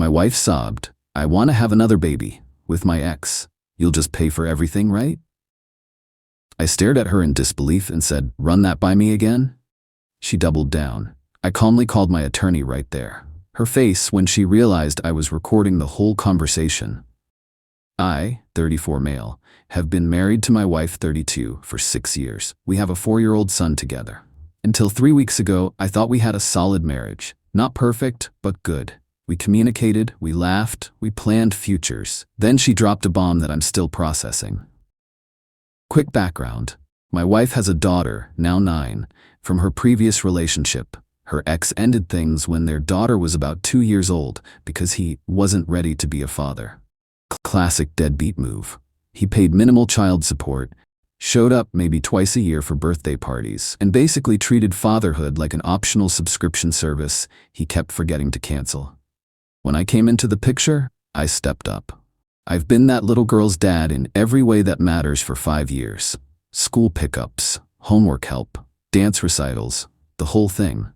My wife sobbed, "I want to have another baby. With my ex. You'll just pay for everything, right?" I stared at her in disbelief and said, "Run that by me again?" She doubled down. I calmly called my attorney right there. Her face when she realized I was recording the whole conversation. I, 34 male, have been married to my wife, 32, for 6 years. We have a 4-year-old son together. Until 3 weeks ago, I thought we had a solid marriage. Not perfect, but good. We communicated, we laughed, we planned futures. Then she dropped a bomb that I'm still processing. Quick background. My wife has a daughter, now 9, from her previous relationship. Her ex ended things when their daughter was about 2 years old because he wasn't ready to be a father. Classic deadbeat move. He paid minimal child support, showed up maybe twice a year for birthday parties, and basically treated fatherhood like an optional subscription service he kept forgetting to cancel. When I came into the picture, I stepped up. I've been that little girl's dad in every way that matters for 5 years. School pickups, homework help, dance recitals, the whole thing.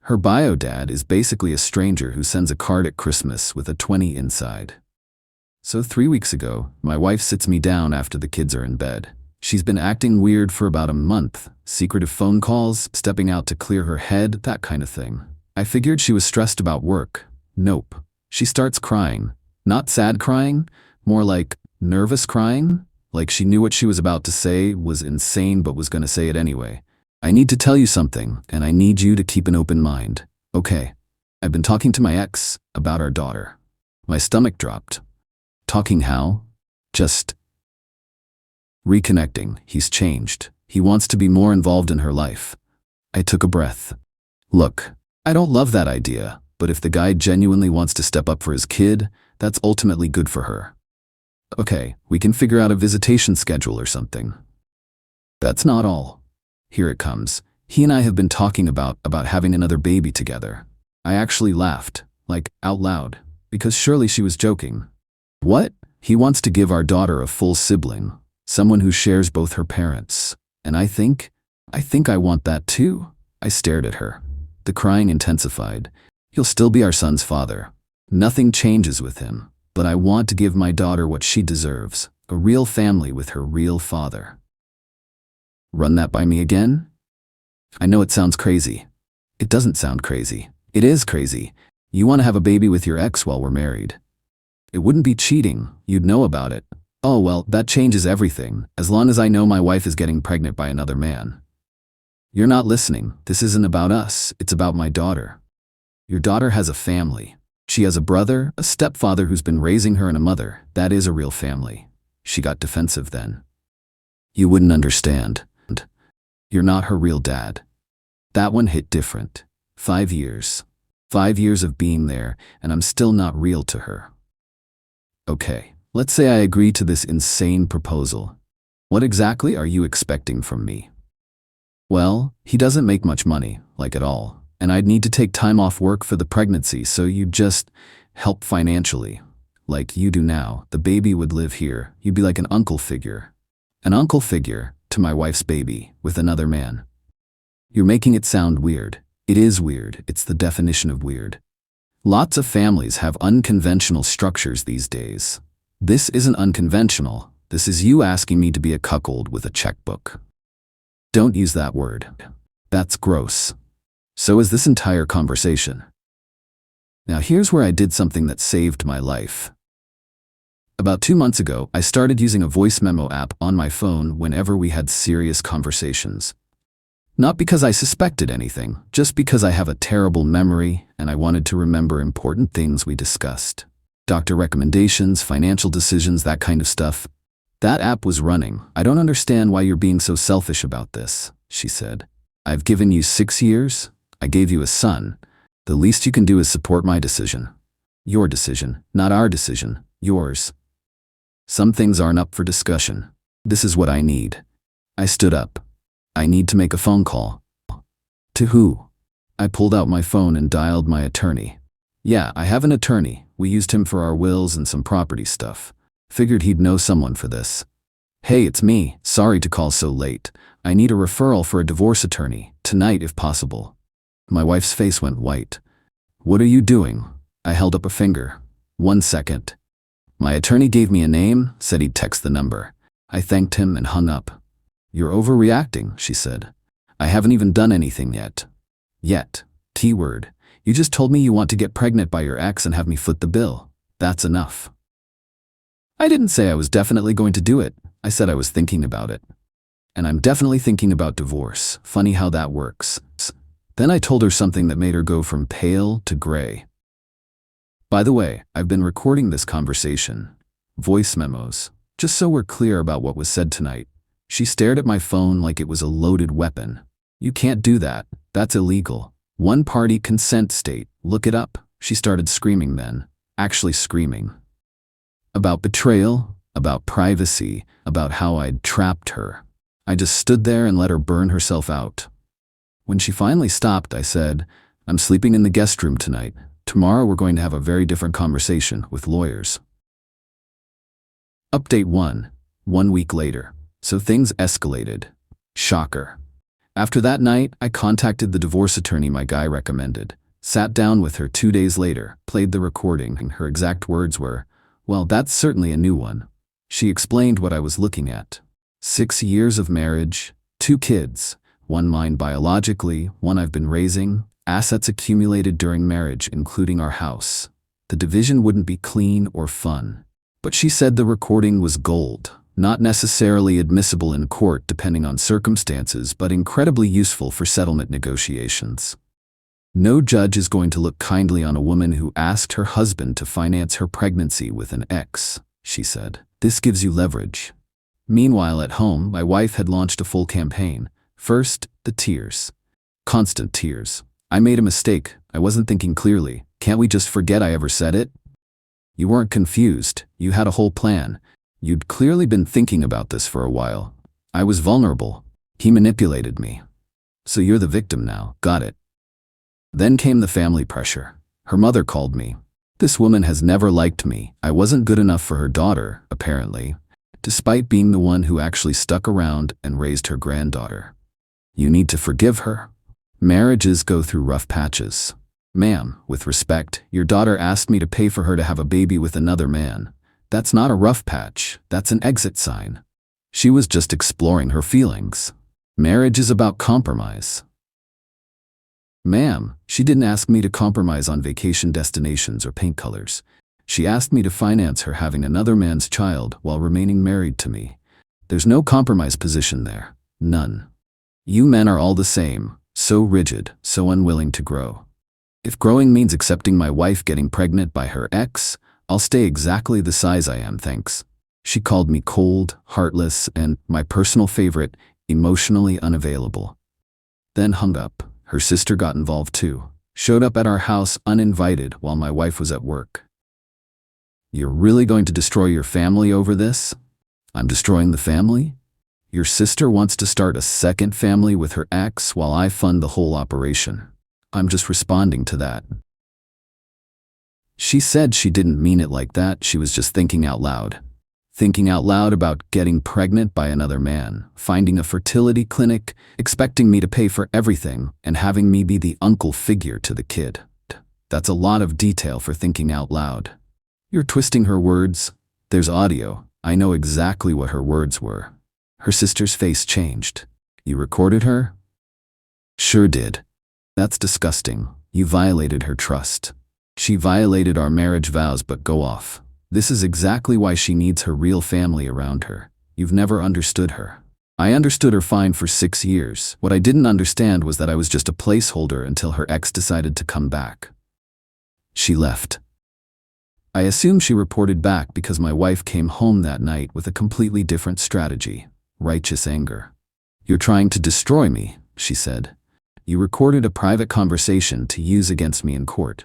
Her bio dad is basically a stranger who sends a card at Christmas with a 20 inside. So 3 weeks ago, my wife sits me down after the kids are in bed. She's been acting weird for about a month, secretive phone calls, stepping out to clear her head, that kind of thing. I figured she was stressed about work. Nope. She starts crying. Not sad crying, more like nervous crying, like she knew what she was about to say was insane but was gonna say it anyway. "I need to tell you something, and I need you to keep an open mind." "Okay." "I've been talking to my ex about our daughter." My stomach dropped. "Talking how?" "Just reconnecting. He's changed. He wants to be more involved in her life." I took a breath. "Look, I don't love that idea, but if the guy genuinely wants to step up for his kid, that's ultimately good for her." "Okay, we can figure out a visitation schedule or something." "That's not all. Here it comes. He and I have been talking about having another baby together." I actually laughed, like out loud, because surely she was joking. "What?" "He wants to give our daughter a full sibling, someone who shares both her parents. And I think I want that too." I stared at her. The crying intensified. "He'll still be our son's father. Nothing changes with him, but I want to give my daughter what she deserves, a real family with her real father." Run that by me again? I know it sounds crazy. It doesn't sound crazy. It is crazy. You want to have a baby with your ex while we're married. It wouldn't be cheating. You'd know about it. Oh well, that changes everything, as long as I know my wife is getting pregnant by another man. You're not listening. This isn't about us. It's about my daughter. Your daughter has a family. She has a brother, a stepfather who's been raising her, and a mother. That is a real family. She got defensive then. You wouldn't understand. You're not her real dad. That one hit different. 5 years. 5 years of being there, and I'm still not real to her. Okay, let's say I agree to this insane proposal. What exactly are you expecting from me? Well, he doesn't make much money, like at all, and I'd need to take time off work for the pregnancy, so you'd just help financially. Like you do now, the baby would live here. You'd be like an uncle figure. An uncle figure to my wife's baby with another man. You're making it sound weird. It is weird. It's the definition of weird. Lots of families have unconventional structures these days. This isn't unconventional. This is you asking me to be a cuckold with a checkbook. Don't use that word. That's gross. So is this entire conversation. Now here's where I did something that saved my life. About 2 months ago, I started using a voice memo app on my phone whenever we had serious conversations. Not because I suspected anything, just because I have a terrible memory and I wanted to remember important things we discussed. Doctor recommendations, financial decisions, that kind of stuff. That app was running. "I don't understand why you're being so selfish about this," she said. "I've given you 6 years. I gave you a son. The least you can do is support my decision. Your decision, not our decision, yours. Some things aren't up for discussion. This is what I need." I stood up. "I need to make a phone call." "To who?" I pulled out my phone and dialed my attorney. "Yeah, I have an attorney. We used him for our wills and some property stuff. Figured he'd know someone for this." "Hey, it's me. Sorry to call so late. I need a referral for a divorce attorney, tonight if possible." My wife's face went white. "What are you doing?" I held up a finger. 1 second. My attorney gave me a name, said he'd text the number. I thanked him and hung up. You're overreacting, she said. I haven't even done anything yet. Yet. T-word. You just told me you want to get pregnant by your ex and have me foot the bill. That's enough. I didn't say I was definitely going to do it. I said I was thinking about it. And I'm definitely thinking about divorce. Funny how that works. Then I told her something that made her go from pale to gray. By the way, I've been recording this conversation. Voice memos. Just so we're clear about what was said tonight. She stared at my phone like it was a loaded weapon. You can't do that. That's illegal. One-party consent state. Look it up. She started screaming then. Actually screaming. About betrayal, about privacy, about how I'd trapped her. I just stood there and let her burn herself out. When she finally stopped, I said, I'm sleeping in the guest room tonight. Tomorrow we're going to have a very different conversation with lawyers. Update 1. 1 week later. So things escalated. Shocker. After that night, I contacted the divorce attorney my guy recommended, sat down with her 2 days later, played the recording, and her exact words were, well, that's certainly a new one. She explained what I was looking at. 6 years of marriage, 2 kids, 1 mine biologically, 1 I've been raising, assets accumulated during marriage including our house. The division wouldn't be clean or fun. But she said the recording was gold. Not necessarily admissible in court depending on circumstances, but incredibly useful for settlement negotiations. No judge is going to look kindly on a woman who asked her husband to finance her pregnancy with an ex, she said. This gives you leverage. Meanwhile, at home, my wife had launched a full campaign. First, the tears. Constant tears. I made a mistake. I wasn't thinking clearly. Can't we just forget I ever said it? You weren't confused. You had a whole plan. You'd clearly been thinking about this for a while. I was vulnerable. He manipulated me. So you're the victim now. Got it. Then came the family pressure. Her mother called me. This woman has never liked me. I wasn't good enough for her daughter, apparently, despite being the one who actually stuck around and raised her granddaughter. You need to forgive her. Marriages go through rough patches. Ma'am, with respect, your daughter asked me to pay for her to have a baby with another man. That's not a rough patch, that's an exit sign. She was just exploring her feelings. Marriage is about compromise. Ma'am, she didn't ask me to compromise on vacation destinations or paint colors. She asked me to finance her having another man's child while remaining married to me. There's no compromise position there. None. You men are all the same, so rigid, so unwilling to grow. If growing means accepting my wife getting pregnant by her ex, I'll stay exactly the size I am, thanks. She called me cold, heartless, and, my personal favorite, emotionally unavailable. Then hung up. Her sister got involved too. Showed up at our house uninvited while my wife was at work. You're really going to destroy your family over this? I'm destroying the family? Your sister wants to start a second family with her ex while I fund the whole operation. I'm just responding to that. She said she didn't mean it like that, she was just thinking out loud. Thinking out loud about getting pregnant by another man, finding a fertility clinic, expecting me to pay for everything, and having me be the uncle figure to the kid. That's a lot of detail for thinking out loud. You're twisting her words. There's audio. I know exactly what her words were. Her sister's face changed. You recorded her? Sure did. That's disgusting. You violated her trust. She violated our marriage vows, but go off. This is exactly why she needs her real family around her. You've never understood her. I understood her fine for 6 years. What I didn't understand was that I was just a placeholder until her ex decided to come back. She left. I assume she reported back because my wife came home that night with a completely different strategy. Righteous anger. You're trying to destroy me, she said. You recorded a private conversation to use against me in court.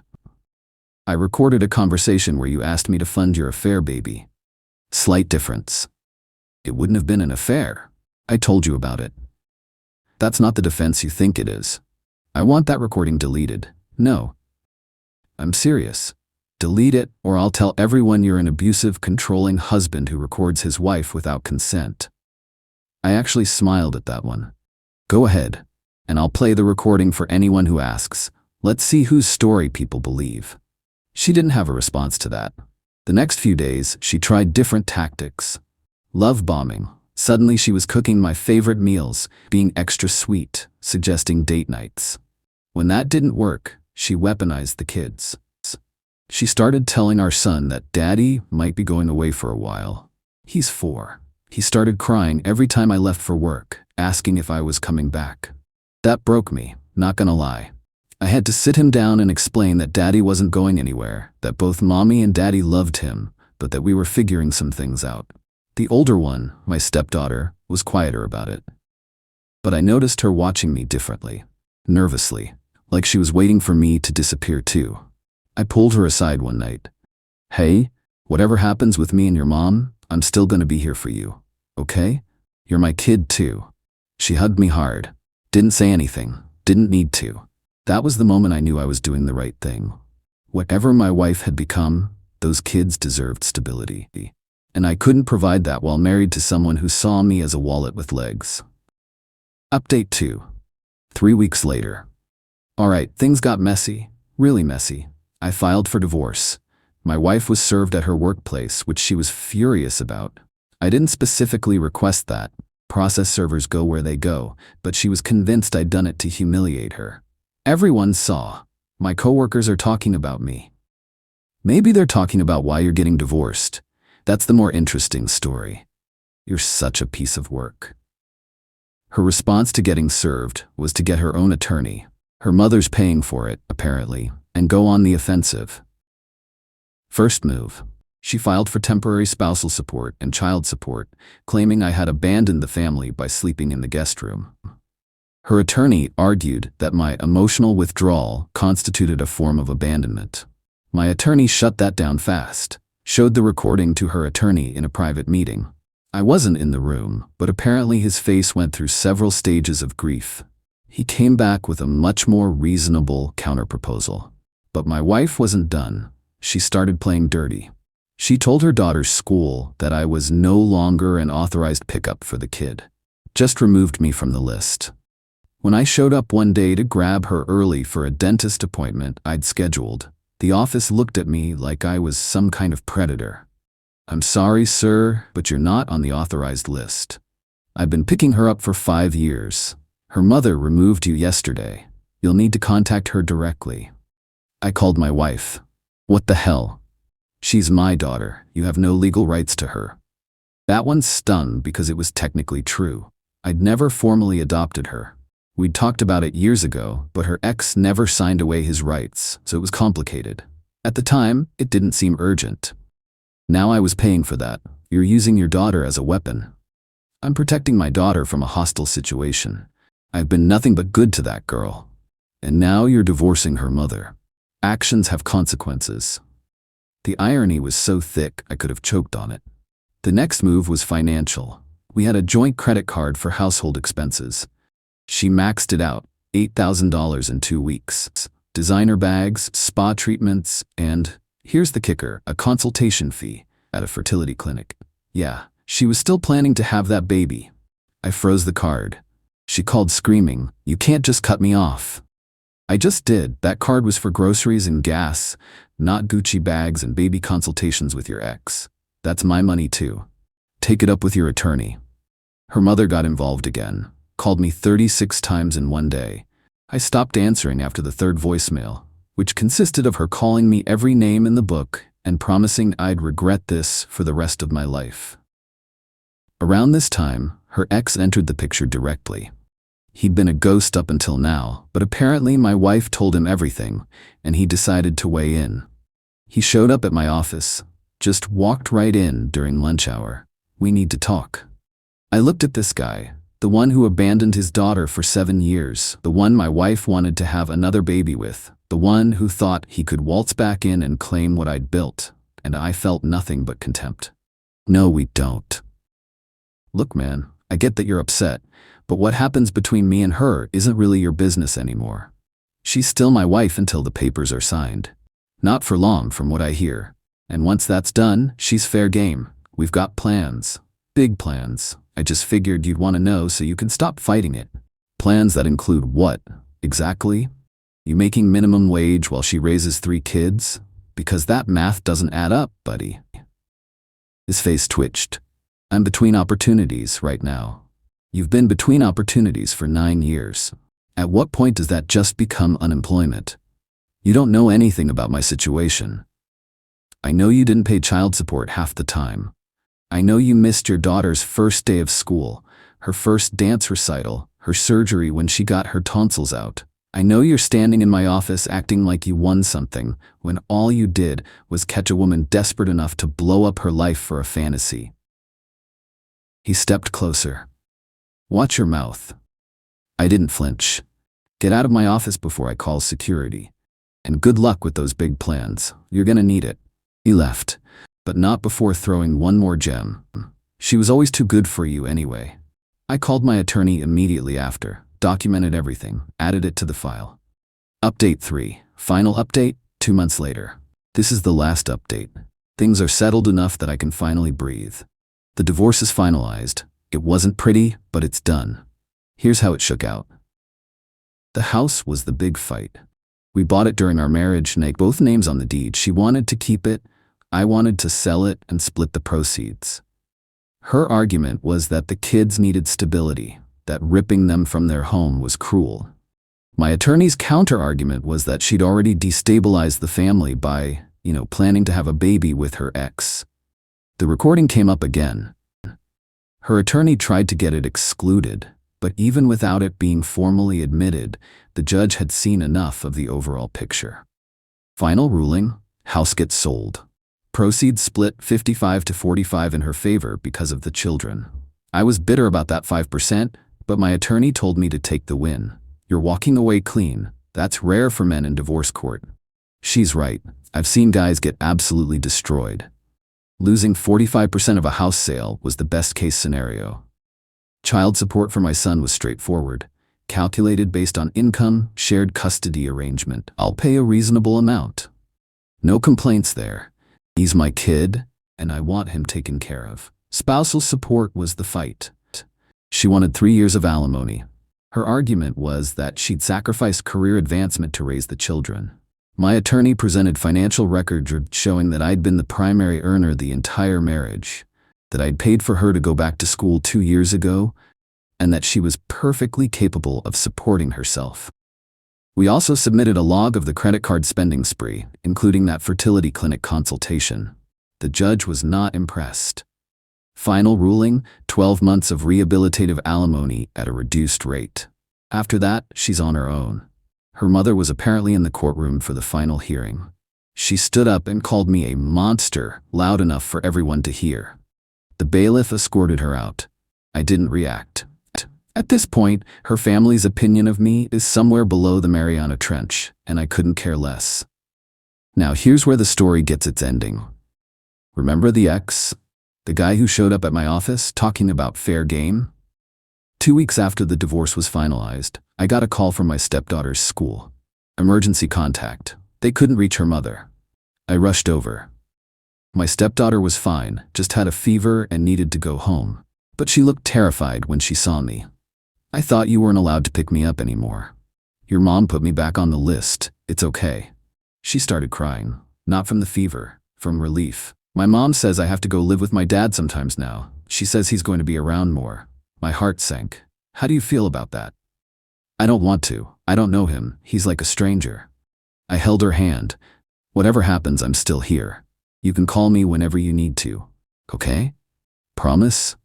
I recorded a conversation where you asked me to fund your affair, baby. Slight difference. It wouldn't have been an affair. I told you about it. That's not the defense you think it is. I want that recording deleted. No. I'm serious. Delete it, or I'll tell everyone you're an abusive, controlling husband who records his wife without consent. I actually smiled at that one. Go ahead, and I'll play the recording for anyone who asks. Let's see whose story people believe. She didn't have a response to that. The next few days, she tried different tactics. Love bombing. Suddenly she was cooking my favorite meals, being extra sweet, suggesting date nights. When that didn't work, she weaponized the kids. She started telling our son that Daddy might be going away for a while. He's 4. He started crying every time I left for work, asking if I was coming back. That broke me, not gonna lie. I had to sit him down and explain that Daddy wasn't going anywhere, that both Mommy and Daddy loved him, but that we were figuring some things out. The older one, my stepdaughter, was quieter about it. But I noticed her watching me differently, nervously, like she was waiting for me to disappear too. I pulled her aside one night. Hey, whatever happens with me and your mom, I'm still gonna be here for you, okay? You're my kid too. She hugged me hard. Didn't say anything, didn't need to. That was the moment I knew I was doing the right thing. Whatever my wife had become, those kids deserved stability. And I couldn't provide that while married to someone who saw me as a wallet with legs. Update 2. 3 weeks later. Alright, things got messy, really messy. I filed for divorce. My wife was served at her workplace, which she was furious about. I didn't specifically request that. Process servers go where they go, but she was convinced I'd done it to humiliate her. Everyone saw. My coworkers are talking about me. Maybe they're talking about why you're getting divorced. That's the more interesting story. You're such a piece of work. Her response to getting served was to get her own attorney. Her mother's paying for it, apparently, and go on the offensive. First move. She filed for temporary spousal support and child support, claiming I had abandoned the family by sleeping in the guest room. Her attorney argued that my emotional withdrawal constituted a form of abandonment. My attorney shut that down fast, showed the recording to her attorney in a private meeting. I wasn't in the room, but apparently his face went through several stages of grief. He came back with a much more reasonable counterproposal. But my wife wasn't done. She started playing dirty. She told her daughter's school that I was no longer an authorized pickup for the kid. Just removed me from the list. When I showed up one day to grab her early for a dentist appointment I'd scheduled, the office looked at me like I was some kind of predator. I'm sorry, sir, but you're not on the authorized list. I've been picking her up for 5 years. Her mother removed you yesterday. You'll need to contact her directly. I called my wife. What the hell? She's my daughter. You have no legal rights to her. That one stung because it was technically true. I'd never formally adopted her. We'd talked about it years ago, but her ex never signed away his rights, so it was complicated. At the time, it didn't seem urgent. Now I was paying for that. You're using your daughter as a weapon. I'm protecting my daughter from a hostile situation. I've been nothing but good to that girl. And now you're divorcing her mother. Actions have consequences. The irony was so thick I could have choked on it. The next move was financial. We had a joint credit card for household expenses. She maxed it out, $8,000 in 2 weeks. Designer bags, spa treatments, and, here's the kicker, a consultation fee at a fertility clinic. Yeah, she was still planning to have that baby. I froze the card. She called screaming, "You can't just cut me off." I just did. That card was for groceries and gas, not Gucci bags and baby consultations with your ex. That's my money too. Take it up with your attorney. Her mother got involved again. Called me 36 times in one day. I stopped answering after the third voicemail, which consisted of her calling me every name in the book and promising I'd regret this for the rest of my life. Around this time, her ex entered the picture directly. He'd been a ghost up until now, but apparently my wife told him everything, and he decided to weigh in. He showed up at my office, just walked right in during lunch hour. We need to talk. I looked at this guy, the one who abandoned his daughter for 7 years, the one my wife wanted to have another baby with, the one who thought he could waltz back in and claim what I'd built, and I felt nothing but contempt. No, we don't. Look, man, I get that you're upset, but what happens between me and her isn't really your business anymore. She's still my wife until the papers are signed. Not for long, from what I hear. And once that's done, she's fair game. We've got plans. Big plans. I just figured you'd want to know so you can stop fighting it. Plans that include what, exactly? You making minimum wage while she raises 3 kids? Because that math doesn't add up, buddy. His face twitched. I'm between opportunities right now. You've been between opportunities for 9 years. At what point does that just become unemployment? You don't know anything about my situation. I know you didn't pay child support half the time. I know you missed your daughter's first day of school, her first dance recital, her surgery when she got her tonsils out. I know you're standing in my office acting like you won something when all you did was catch a woman desperate enough to blow up her life for a fantasy. He stepped closer. Watch your mouth. I didn't flinch. Get out of my office before I call security. And good luck with those big plans. You're gonna need it. He left, but not before throwing one more gem. She was always too good for you anyway. I called my attorney immediately after, documented everything, added it to the file. Update 3. Final update, 2 months later. This is the last update. Things are settled enough that I can finally breathe. The divorce is finalized. It wasn't pretty, but it's done. Here's how it shook out. The house was the big fight. We bought it during our marriage and had both names on the deed. She wanted to keep it. I wanted to sell it and split the proceeds. Her argument was that the kids needed stability, that ripping them from their home was cruel. My attorney's counter-argument was that she'd already destabilized the family by, planning to have a baby with her ex. The recording came up again. Her attorney tried to get it excluded, but even without it being formally admitted, the judge had seen enough of the overall picture. Final ruling, house gets sold. Proceeds split 55 to 45 in her favor because of the children. I was bitter about that 5%, but my attorney told me to take the win. You're walking away clean. That's rare for men in divorce court. She's right. I've seen guys get absolutely destroyed. Losing 45% of a house sale was the best case scenario. Child support for my son was straightforward, calculated based on income, shared custody arrangement. I'll pay a reasonable amount. No complaints there. He's my kid, and I want him taken care of. Spousal support was the fight. She wanted 3 years of alimony. Her argument was that she'd sacrificed career advancement to raise the children. My attorney presented financial records showing that I'd been the primary earner the entire marriage, that I'd paid for her to go back to school 2 years ago, and that she was perfectly capable of supporting herself. We also submitted a log of the credit card spending spree, including that fertility clinic consultation. The judge was not impressed. Final ruling, 12 months of rehabilitative alimony at a reduced rate. After that, she's on her own. Her mother was apparently in the courtroom for the final hearing. She stood up and called me a monster, loud enough for everyone to hear. The bailiff escorted her out. I didn't react. At this point, her family's opinion of me is somewhere below the Mariana Trench, and I couldn't care less. Now here's where the story gets its ending. Remember the ex? The guy who showed up at my office talking about fair game? 2 weeks after the divorce was finalized, I got a call from my stepdaughter's school. Emergency contact. They couldn't reach her mother. I rushed over. My stepdaughter was fine, just had a fever and needed to go home. But she looked terrified when she saw me. I thought you weren't allowed to pick me up anymore. Your mom put me back on the list. It's okay. She started crying. Not from the fever, from relief. My mom says I have to go live with my dad sometimes now. She says he's going to be around more. My heart sank. How do you feel about that? I don't want to. I don't know him. He's like a stranger. I held her hand. Whatever happens, I'm still here. You can call me whenever you need to. Okay? Promise?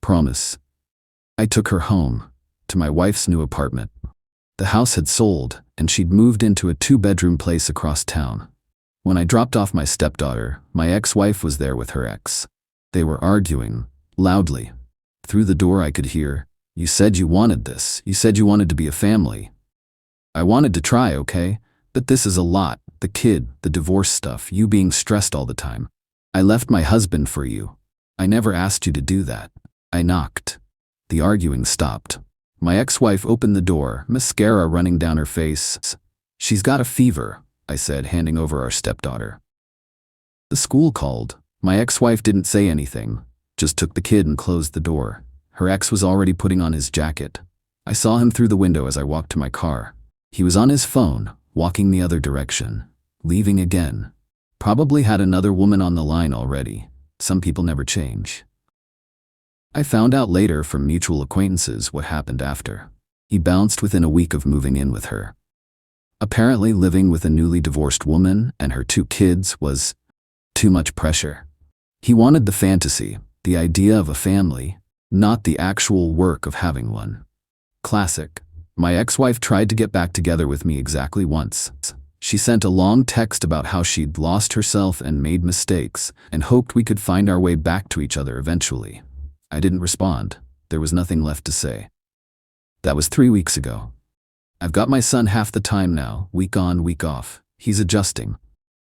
Promise. I took her home, to my wife's new apartment. The house had sold, and she'd moved into a 2-bedroom place across town. When I dropped off my stepdaughter, my ex-wife was there with her ex. They were arguing, loudly. Through the door I could hear, "You said you wanted this. You said you wanted to be a family." I wanted to try, okay? But this is a lot. The kid, the divorce stuff, you being stressed all the time. I left my husband for you. I never asked you to do that. I knocked. The arguing stopped. My ex-wife opened the door, mascara running down her face. "She's got a fever," I said, handing over our stepdaughter. The school called. My ex-wife didn't say anything, just took the kid and closed the door. Her ex was already putting on his jacket. I saw him through the window as I walked to my car. He was on his phone, walking the other direction, leaving again. Probably had another woman on the line already. Some people never change. I found out later from mutual acquaintances what happened after. He bounced within a week of moving in with her. Apparently living with a newly divorced woman and her 2 kids was too much pressure. He wanted the fantasy, the idea of a family, not the actual work of having one. Classic. My ex-wife tried to get back together with me exactly once. She sent a long text about how she'd lost herself and made mistakes and hoped we could find our way back to each other eventually. I didn't respond. There was nothing left to say. That was 3 weeks ago. I've got my son half the time now, week on, week off. He's adjusting.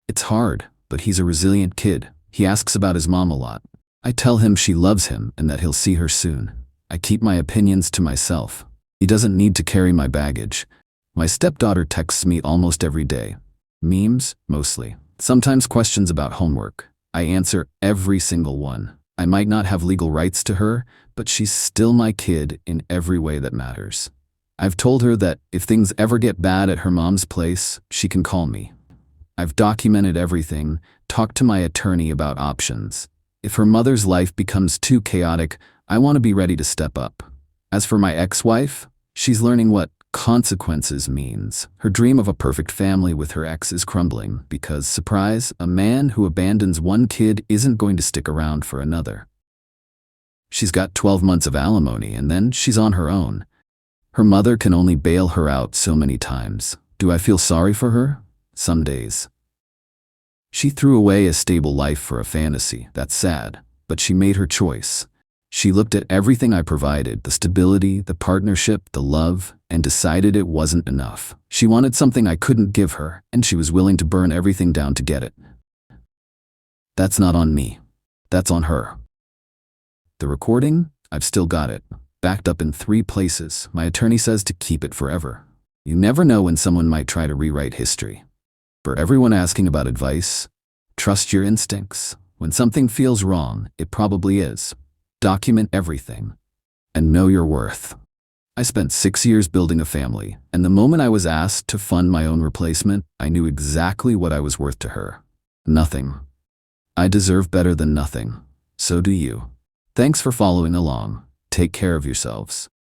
It's hard, but he's a resilient kid. He asks about his mom a lot. I tell him she loves him and that he'll see her soon. I keep my opinions to myself. He doesn't need to carry my baggage. My stepdaughter texts me almost every day. Memes, mostly. Sometimes questions about homework. I answer every single one. I might not have legal rights to her, but she's still my kid in every way that matters. I've told her that if things ever get bad at her mom's place, she can call me. I've documented everything, talked to my attorney about options. If her mother's life becomes too chaotic, I want to be ready to step up. As for my ex-wife, she's learning what consequences means. Her dream of a perfect family with her ex is crumbling because, surprise, a man who abandons one kid isn't going to stick around for another. She's got 12 months of alimony and then she's on her own. Her mother can only bail her out so many times. Do I feel sorry for her? Some days. She threw away a stable life for a fantasy. That's sad, but she made her choice. She looked at everything I provided, the stability, the partnership, the love, and decided it wasn't enough. She wanted something I couldn't give her, and she was willing to burn everything down to get it. That's not on me. That's on her. The recording? I've still got it. Backed up in 3 places. My attorney says to keep it forever. You never know when someone might try to rewrite history. For everyone asking about advice, trust your instincts. When something feels wrong, it probably is. Document everything. And know your worth. I spent 6 years building a family, and the moment I was asked to fund my own replacement, I knew exactly what I was worth to her. Nothing. I deserve better than nothing. So do you. Thanks for following along. Take care of yourselves.